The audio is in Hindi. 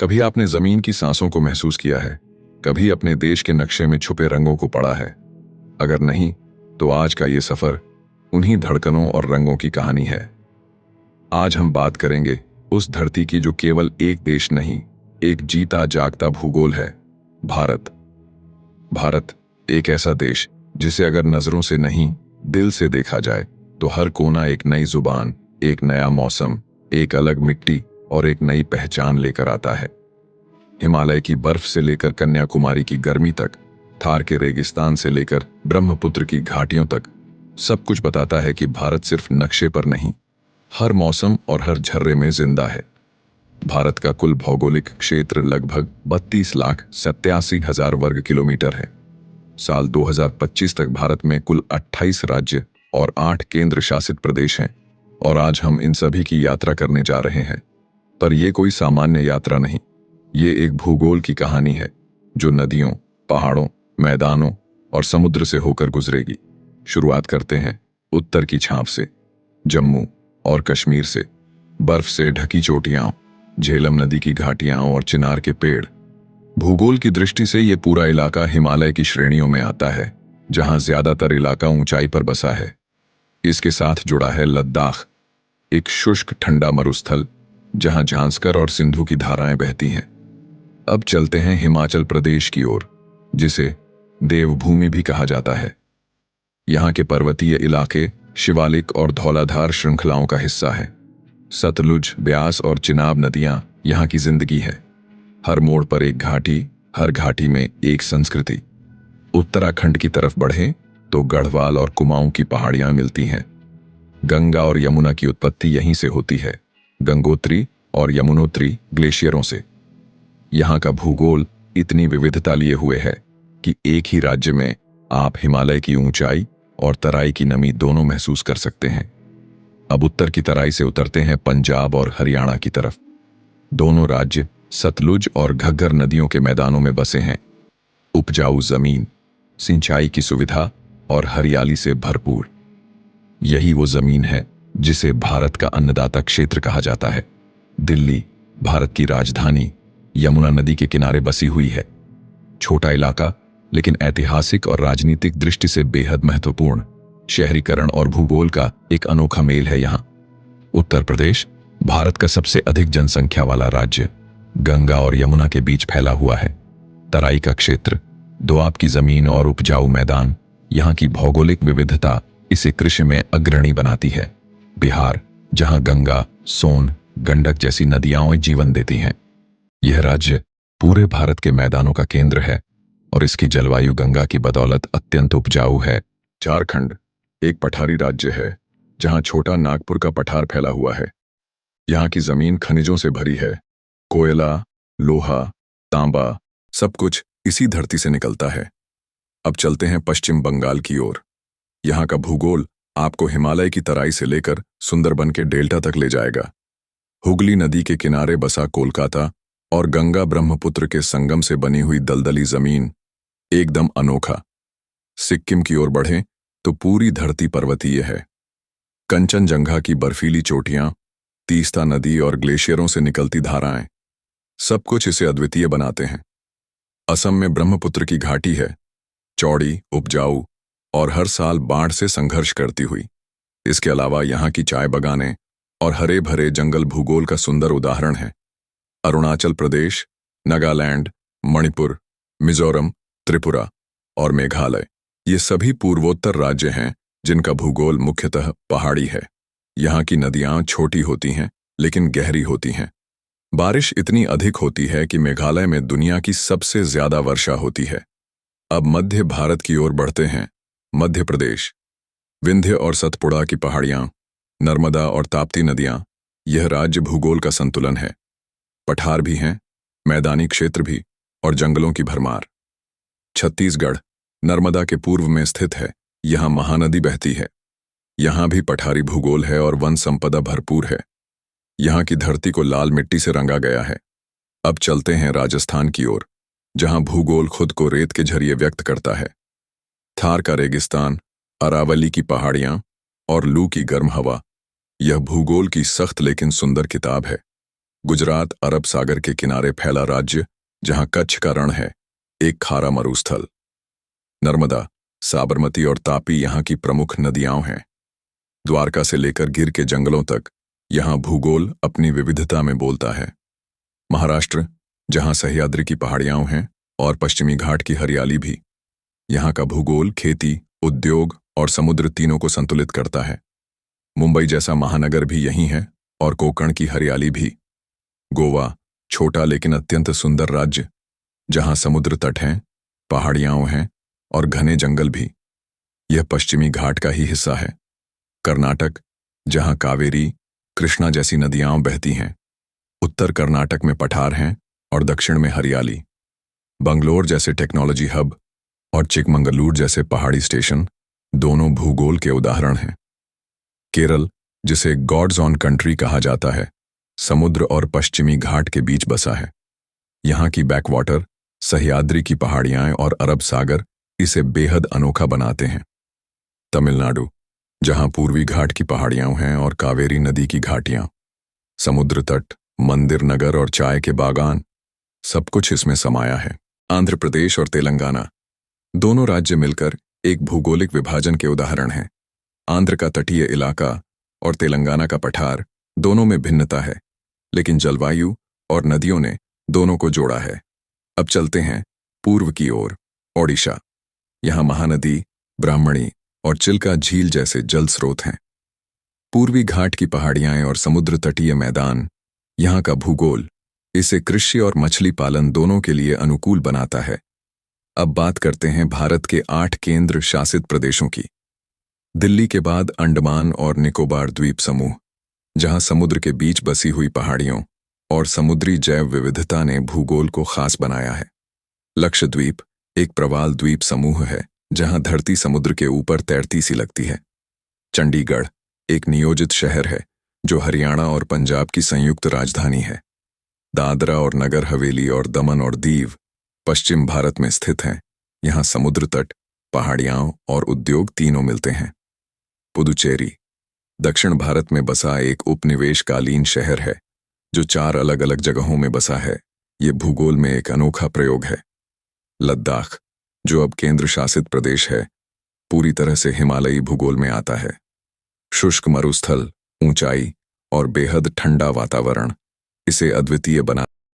कभी आपने जमीन की सांसों को महसूस किया है? कभी अपने देश के नक्शे में छुपे रंगों को पढ़ा है? अगर नहीं, तो आज का ये सफर उन्हीं धड़कनों और रंगों की कहानी है। आज हम बात करेंगे उस धरती की जो केवल एक देश नहीं, एक जीता जागता भूगोल है। भारत। भारत एक ऐसा देश जिसे अगर नजरों से नहीं, दिल से देखा जाए तो हर कोना एक नई जुबान, एक नया मौसम, एक अलग मिट्टी और एक नई पहचान लेकर आता है। हिमालय की बर्फ से लेकर कन्याकुमारी की गर्मी तक, थार के रेगिस्तान से लेकर ब्रह्मपुत्र की घाटियों तक, सब कुछ बताता है कि भारत सिर्फ नक्शे पर नहीं, हर मौसम और हर झर्रे में जिंदा है। भारत का कुल भौगोलिक क्षेत्र लगभग 32,87,000 वर्ग किलोमीटर है। साल 2025 तक भारत में कुल 28 राज्य और 8 केंद्र शासित प्रदेश हैं, और आज हम इन सभी की यात्रा करने जा रहे हैं। पर यह कोई सामान्य यात्रा नहीं, ये एक भूगोल की कहानी है जो नदियों, पहाड़ों, मैदानों और समुद्र से होकर गुजरेगी। शुरुआत करते हैं उत्तर की छाप से, जम्मू और कश्मीर से। बर्फ से ढकी चोटियां, झेलम नदी की घाटियां और चिनार के पेड़। भूगोल की दृष्टि से ये पूरा इलाका हिमालय की श्रेणियों में आता है, जहां ज्यादातर इलाका ऊंचाई पर बसा है। इसके साथ जुड़ा है लद्दाख, एक शुष्क ठंडा मरुस्थल जहां झांसकर और सिंधु की धाराएं बहती हैं। अब चलते हैं हिमाचल प्रदेश की ओर, जिसे देवभूमि भी कहा जाता है। यहाँ के पर्वतीय इलाके शिवालिक और धौलाधार श्रृंखलाओं का हिस्सा है। सतलुज, ब्यास और चिनाब नदियां यहाँ की जिंदगी है। हर मोड़ पर एक घाटी, हर घाटी में एक संस्कृति। उत्तराखंड की तरफ बढ़ें तो गढ़वाल और कुमाऊं की पहाड़ियां मिलती हैं। गंगा और यमुना की उत्पत्ति यहीं से होती है, गंगोत्री और यमुनोत्री ग्लेशियरों से। यहाँ का भूगोल इतनी विविधता लिए हुए है कि एक ही राज्य में आप हिमालय की ऊंचाई और तराई की नमी दोनों महसूस कर सकते हैं। अब उत्तर की तराई से उतरते हैं पंजाब और हरियाणा की तरफ। दोनों राज्य सतलुज और घग्गर नदियों के मैदानों में बसे हैं। उपजाऊ जमीन, सिंचाई की सुविधा और हरियाली से भरपूर। यही वो जमीन है जिसे भारत का अन्नदाता क्षेत्र कहा जाता है। दिल्ली, भारत की राजधानी, यमुना नदी के किनारे बसी हुई है। छोटा इलाका, लेकिन ऐतिहासिक और राजनीतिक दृष्टि से बेहद महत्वपूर्ण। शहरीकरण और भूगोल का एक अनोखा मेल है यहाँ। उत्तर प्रदेश, भारत का सबसे अधिक जनसंख्या वाला राज्य, गंगा और यमुना के बीच फैला हुआ है। तराई का क्षेत्र, दोआब की जमीन और उपजाऊ मैदान, यहाँ की भौगोलिक विविधता इसे कृषि में अग्रणी बनाती है। बिहार, जहाँ गंगा, सोन, गंडक जैसी नदियां जीवन देती हैं। यह राज्य पूरे भारत के मैदानों का केंद्र है, और इसकी जलवायु गंगा की बदौलत अत्यंत उपजाऊ है। झारखंड एक पठारी राज्य है, जहां छोटा नागपुर का पठार फैला हुआ है। यहाँ की जमीन खनिजों से भरी है। कोयला, लोहा, तांबा, सब कुछ इसी धरती से निकलता है। अब चलते हैं पश्चिम बंगाल की ओर। यहाँ का भूगोल आपको हिमालय की तराई से लेकर सुंदरबन के डेल्टा तक ले जाएगा। हुगली नदी के किनारे बसा कोलकाता और गंगा ब्रह्मपुत्र के संगम से बनी हुई दलदली जमीन, एकदम अनोखा। सिक्किम की ओर बढ़ें तो पूरी धरती पर्वतीय है। कंचनजंगा की बर्फीली चोटियां, तीस्ता नदी और ग्लेशियरों से निकलती धाराएं, सब कुछ इसे अद्वितीय बनाते हैं। असम में ब्रह्मपुत्र की घाटी है, चौड़ी, उपजाऊ और हर साल बाढ़ से संघर्ष करती हुई। इसके अलावा यहाँ की चाय बगानें और हरे भरे जंगल भूगोल का सुंदर उदाहरण है। अरुणाचल प्रदेश, नागालैंड, मणिपुर, मिजोरम, त्रिपुरा और मेघालय, ये सभी पूर्वोत्तर राज्य हैं जिनका भूगोल मुख्यतः पहाड़ी है। यहाँ की नदियां छोटी होती हैं लेकिन गहरी होती हैं। बारिश इतनी अधिक होती है कि मेघालय में दुनिया की सबसे ज्यादा वर्षा होती है। अब मध्य भारत की ओर बढ़ते हैं। मध्य प्रदेश, विंध्य और सतपुड़ा की पहाड़ियां, नर्मदा और ताप्ती नदियां, यह राज्य भूगोल का संतुलन है। पठार भी हैं, मैदानी क्षेत्र भी, और जंगलों की भरमार। छत्तीसगढ़ नर्मदा के पूर्व में स्थित है। यहाँ महानदी बहती है। यहाँ भी पठारी भूगोल है और वन संपदा भरपूर है। यहाँ की धरती को लाल मिट्टी से रंगा गया है। अब चलते हैं राजस्थान की ओर, जहाँ भूगोल खुद को रेत के जरिए व्यक्त करता है। थार का रेगिस्तान, अरावली की पहाड़ियां और लू की गर्म हवा, यह भूगोल की सख्त लेकिन सुंदर किताब है। गुजरात अरब सागर के किनारे फैला राज्य, जहां कच्छ का रण है, एक खारा मरुस्थल। नर्मदा, साबरमती और तापी यहाँ की प्रमुख नदियां हैं। द्वारका से लेकर गिर के जंगलों तक यहाँ भूगोल अपनी विविधता में बोलता है। महाराष्ट्र, जहाँ सह्याद्री की पहाड़ियां हैं और पश्चिमी घाट की हरियाली भी। यहाँ का भूगोल खेती, उद्योग और समुद्र तीनों को संतुलित करता है। मुंबई जैसा महानगर भी यहीं है और कोंकण की हरियाली भी। गोवा, छोटा लेकिन अत्यंत सुंदर राज्य, जहाँ समुद्र तट हैं, पहाड़ियां हैं और घने जंगल भी। यह पश्चिमी घाट का ही हिस्सा है। कर्नाटक, जहाँ कावेरी, कृष्णा जैसी नदियां बहती हैं। उत्तर कर्नाटक में पठार हैं और दक्षिण में हरियाली। बंगलोर जैसे टेक्नोलॉजी हब और चिकमंगलूर जैसे पहाड़ी स्टेशन दोनों भूगोल के उदाहरण हैं। केरल, जिसे गॉड्स ऑन कंट्री कहा जाता है, समुद्र और पश्चिमी घाट के बीच बसा है। यहाँ की बैकवाटर, सह्याद्री की पहाड़ियां और अरब सागर इसे बेहद अनोखा बनाते हैं। तमिलनाडु, जहाँ पूर्वी घाट की पहाड़ियां हैं और कावेरी नदी की घाटियां, समुद्र तट, मंदिर नगर और चाय के बागान, सब कुछ इसमें समाया है। आंध्र प्रदेश और तेलंगाना, दोनों राज्य मिलकर एक भूगोलिक विभाजन के उदाहरण हैं। आंध्र का तटीय इलाका और तेलंगाना का पठार, दोनों में भिन्नता है, लेकिन जलवायु और नदियों ने दोनों को जोड़ा है। अब चलते हैं पूर्व की ओर। ओडिशा, यहाँ महानदी, ब्राह्मणी और चिल्का झील जैसे जल स्रोत हैं। पूर्वी घाट की पहाड़ियां और समुद्र तटीय मैदान, यहाँ का भूगोल इसे कृषि और मछली पालन दोनों के लिए अनुकूल बनाता है। अब बात करते हैं भारत के 8 केंद्र शासित प्रदेशों की। दिल्ली के बाद अंडमान और निकोबार द्वीप समूह, जहां समुद्र के बीच बसी हुई पहाड़ियों और समुद्री जैव विविधता ने भूगोल को खास बनाया है। लक्षद्वीप एक प्रवाल द्वीप समूह है, जहां धरती समुद्र के ऊपर तैरती सी लगती है। चंडीगढ़ एक नियोजित शहर है, जो हरियाणा और पंजाब की संयुक्त राजधानी है। दादरा और नगर हवेली और दमन और दीव पश्चिम भारत में स्थित हैं। यहाँ समुद्र तट, पहाड़ियां और उद्योग तीनों मिलते हैं। पुदुचेरी दक्षिण भारत में बसा एक उपनिवेशकालीन शहर है, जो 4 अलग अलग जगहों में बसा है। ये भूगोल में एक अनोखा प्रयोग है। लद्दाख, जो अब केंद्र शासित प्रदेश है, पूरी तरह से हिमालयी भूगोल में आता है। शुष्क मरुस्थल, ऊंचाई और बेहद ठंडा वातावरण इसे अद्वितीय बना